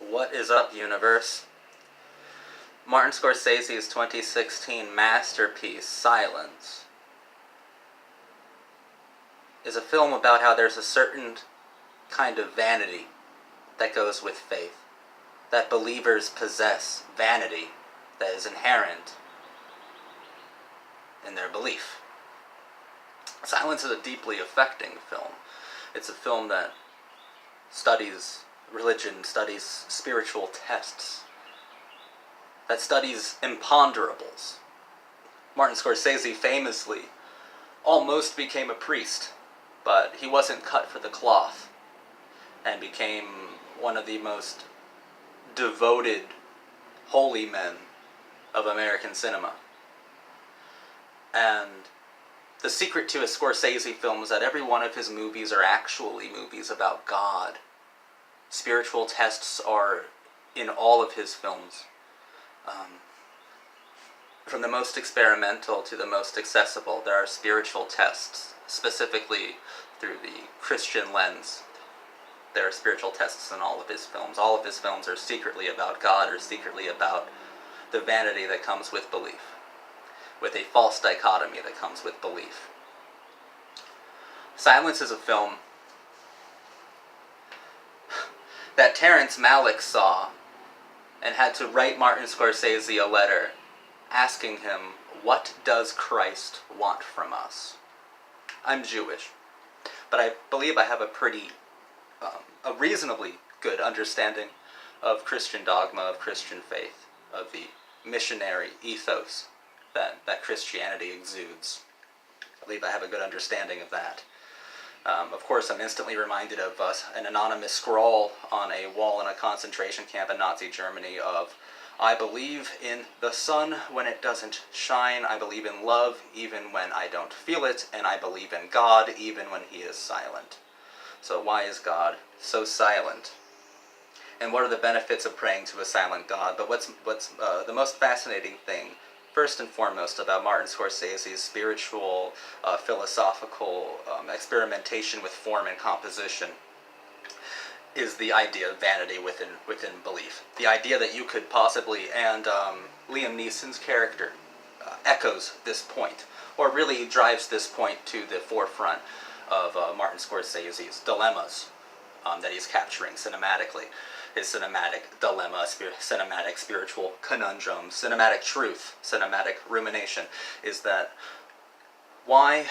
What is up, universe? Martin Scorsese's 2016 masterpiece, Silence, is a film about how there's a certain kind of vanity that goes with faith. That believers possess vanity that is inherent in their belief. Silence is a deeply affecting film. It's a film that studies religion, studies spiritual tests, that studies imponderables. Martin Scorsese famously almost became a priest, but he wasn't cut for the cloth, and became one of the most devoted holy men of American cinema. And the secret to a Scorsese film is that every one of his movies are actually movies about God. Spiritual tests are in all of his films. From the most experimental to the most accessible, there are spiritual tests, specifically through the Christian lens. There are spiritual tests in all of his films. All of his films are secretly about God, or secretly about the vanity that comes with belief, with a false dichotomy that comes with belief. Silence is a film that Terrence Malick saw and had to write Martin Scorsese a letter asking him, what does Christ want from us? I'm Jewish, but I believe I have a reasonably good understanding of Christian dogma, of Christian faith, of the missionary ethos that Christianity exudes. I believe I have a good understanding of that. Of course, I'm instantly reminded of an anonymous scrawl on a wall in a concentration camp in Nazi Germany of, I believe in the sun when it doesn't shine, I believe in love even when I don't feel it, and I believe in God even when he is silent. So why is God so silent? And what are the benefits of praying to a silent God? But what's the most fascinating thing, first and foremost, about Martin Scorsese's spiritual, philosophical experimentation with form and composition is the idea of vanity within belief. The idea that you could possibly, and Liam Neeson's character echoes this point, or really drives this point to the forefront of Martin Scorsese's dilemmas that he's capturing cinematically. His cinematic dilemma, cinematic spiritual conundrum, cinematic truth, cinematic rumination, is that why,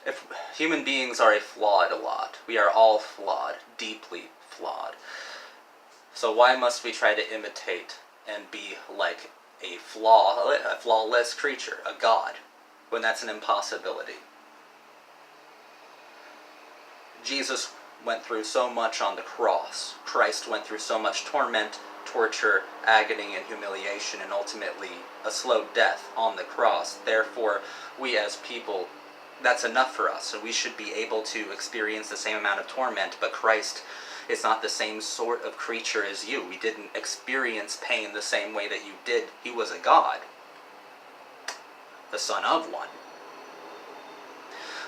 if human beings are flawed a lot, we are all flawed, deeply flawed, so why must we try to imitate and be like a flawless creature, a god, when that's an impossibility? Jesus went through so much on the cross. Christ went through so much torment, torture, agony, and humiliation, and ultimately a slow death on the cross. Therefore, we as people, that's enough for us, and we should be able to experience the same amount of torment, but Christ is not the same sort of creature as you. We didn't experience pain the same way that you did. He was a God, the Son of one.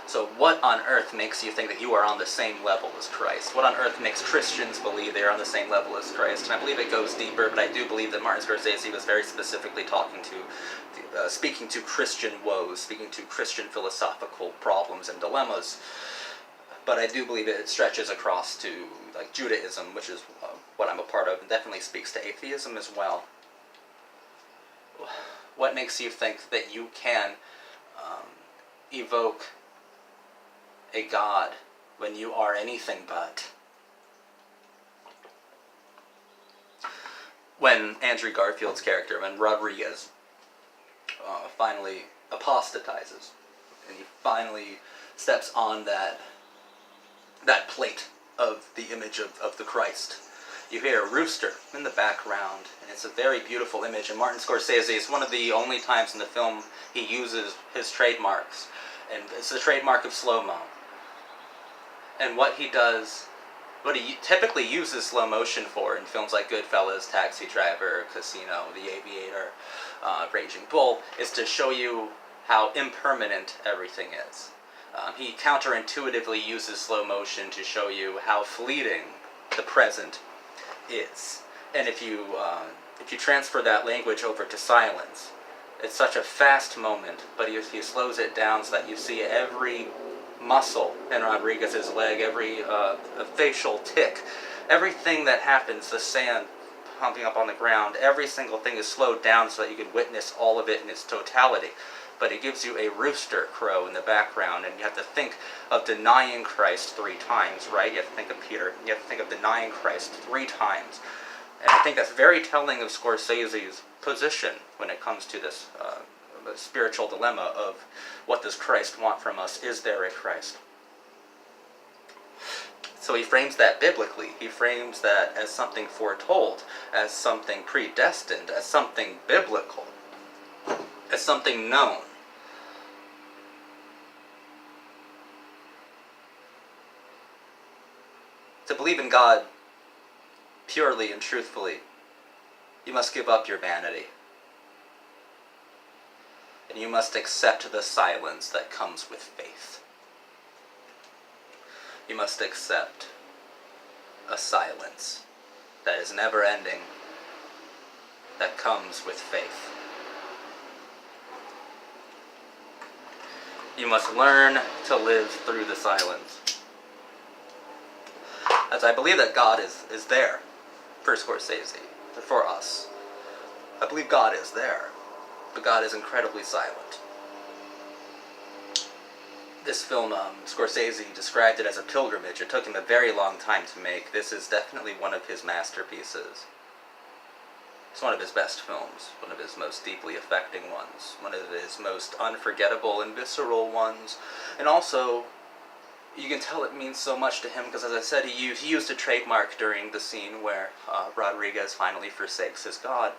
So what on earth makes you think that you are on the same level as Christ? What on earth makes Christians believe they are on the same level as Christ? And I believe it goes deeper, but I do believe that Martin Scorsese was very specifically speaking to Christian woes, speaking to Christian philosophical problems and dilemmas. But I do believe it stretches across to like Judaism, which is what I'm a part of, and definitely speaks to atheism as well. What makes you think that you can evoke a god when you are anything but? When Andrew Garfield's character, when Rodriguez finally apostatizes, and he finally steps on that plate of the image of the Christ, you hear a rooster in the background, and it's a very beautiful image. And Martin Scorsese, is one of the only times in the film he uses his trademarks, and it's the trademark of slow-mo. And what he typically uses slow motion for in films like Goodfellas, Taxi Driver, Casino, The Aviator, Raging Bull, is to show you how impermanent everything is. He counterintuitively uses slow motion to show you how fleeting the present is. And if you transfer that language over to silence, it's such a fast moment, but he slows it down so that you see every muscle in Rodriguez's leg, every facial tick, everything that happens, the sand pumping up on the ground, every single thing is slowed down so that you can witness all of it in its totality. But it gives you a rooster crow in the background, and you have to think of denying Christ 3 times, right? You have to think of Peter. You have to think of denying Christ 3 times. And I think that's very telling of Scorsese's position when it comes to this spiritual dilemma of what does Christ want from us? Is there a Christ? So he frames that biblically. He frames that as something foretold, as something predestined, as something biblical, as something known. To believe in God purely and truthfully, you must give up your vanity. And you must accept the silence that comes with faith. You must accept a silence that is never ending, that comes with faith. You must learn to live through the silence. As I believe that God is there for Scorsese, for us. I believe God is there, but God is incredibly silent. This film, Scorsese described it as a pilgrimage. It took him a very long time to make. This is definitely one of his masterpieces. It's one of his best films, one of his most deeply affecting ones, one of his most unforgettable and visceral ones, and also you can tell it means so much to him because, as I said, he used a trademark during the scene where Rodriguez finally forsakes his God.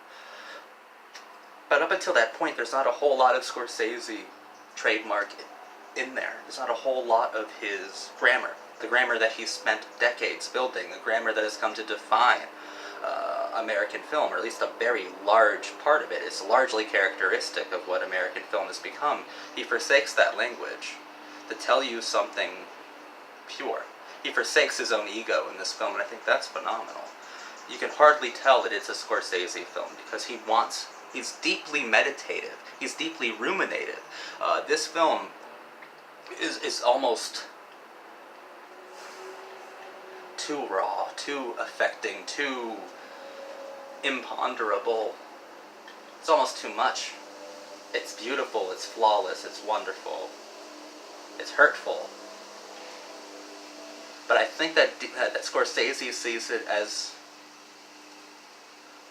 But up until that point, there's not a whole lot of Scorsese trademark in there. There's not a whole lot of his grammar, the grammar that he's spent decades building, the grammar that has come to define American film, or at least a very large part of it. It's largely characteristic of what American film has become. He forsakes that language to tell you something pure. He forsakes his own ego in this film, and I think that's phenomenal. You can hardly tell that it's a Scorsese film because he's deeply meditative. He's deeply ruminative. This film is almost too raw, too affecting, too imponderable. It's almost too much. It's beautiful, it's flawless, it's wonderful, it's hurtful. But I think that Scorsese sees it as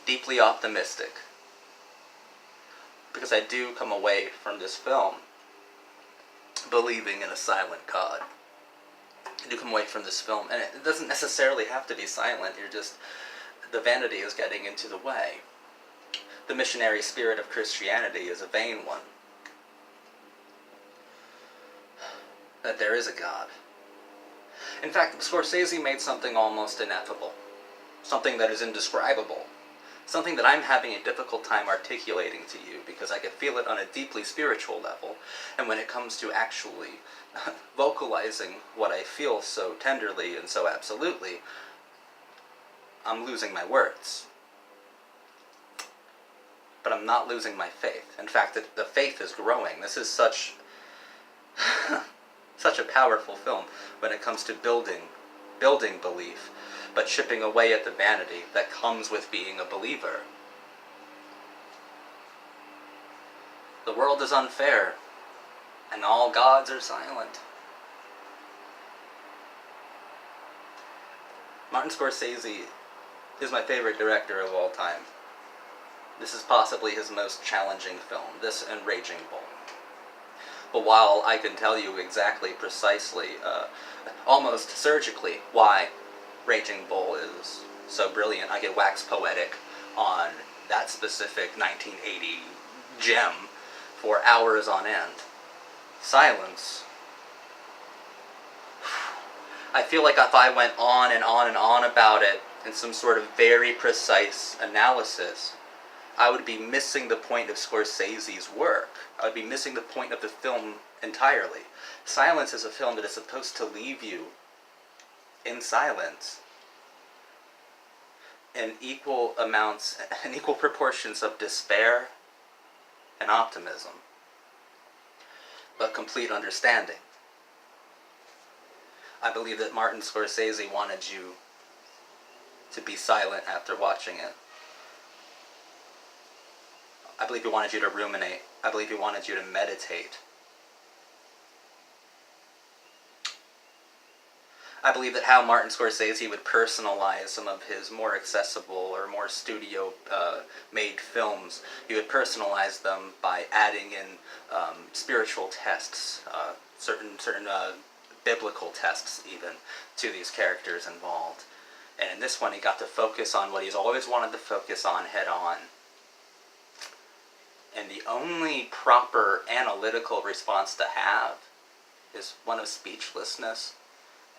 deeply optimistic. Because I do come away from this film believing in a silent God. I do come away from this film, and it doesn't necessarily have to be silent, the vanity is getting into the way. The missionary spirit of Christianity is a vain one. That there is a God. In fact, Scorsese made something almost ineffable. Something that is indescribable. Something that I'm having a difficult time articulating to you because I can feel it on a deeply spiritual level, and when it comes to actually vocalizing what I feel so tenderly and so absolutely, I'm losing my words. But I'm not losing my faith. In fact, the faith is growing. This is such a powerful film when it comes to building belief, but chipping away at the vanity that comes with being a believer. The world is unfair, and all gods are silent. Martin Scorsese is my favorite director of all time. This is possibly his most challenging film, this and Raging Bull. But while I can tell you exactly, precisely, almost surgically, why Raging Bull is so brilliant, I could wax poetic on that specific 1980 gem for hours on end. Silence. I feel like if I went on and on and on about it in some sort of very precise analysis, I would be missing the point of Scorsese's work. I would be missing the point of the film entirely. Silence is a film that is supposed to leave you in silence. in equal amounts and equal proportions of despair and optimism, but complete understanding. I believe that Martin Scorsese wanted you to be silent after watching it. I believe he wanted you to ruminate. I believe he wanted you to meditate. I believe that how Martin Scorsese would personalize some of his more accessible or more studio-made films, he would personalize them by adding in spiritual tests, certain biblical tests even, to these characters involved. And in this one, he got to focus on what he's always wanted to focus on head on. And the only proper analytical response to have is one of speechlessness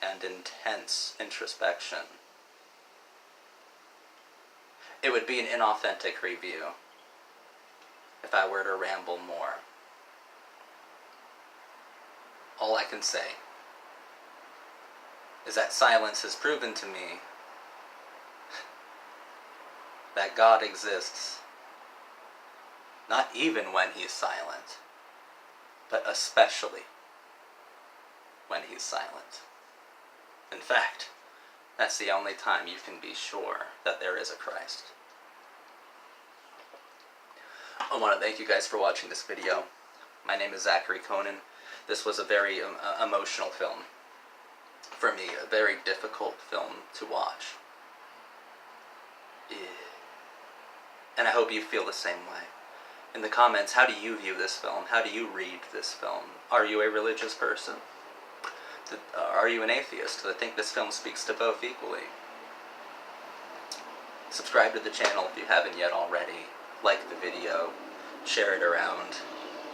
and intense introspection. It would be an inauthentic review if I were to ramble more. All I can say is that silence has proven to me that God exists, not even when he's silent, but especially when he's silent. In fact, that's the only time you can be sure that there is a Christ. I want to thank you guys for watching this video. My name is Zachary Conan. This was a very emotional film. For me, a very difficult film to watch. And I hope you feel the same way. In the comments, how do you view this film? How do you read this film? Are you a religious person? Are you an atheist? Do you think this film speaks to both equally? Subscribe to the channel if you haven't yet already. Like the video. Share it around.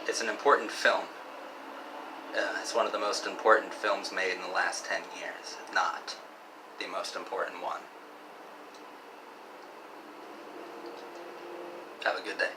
It's an important film. It's one of the most important films made in the last 10 years, if not the most important one. Have a good day.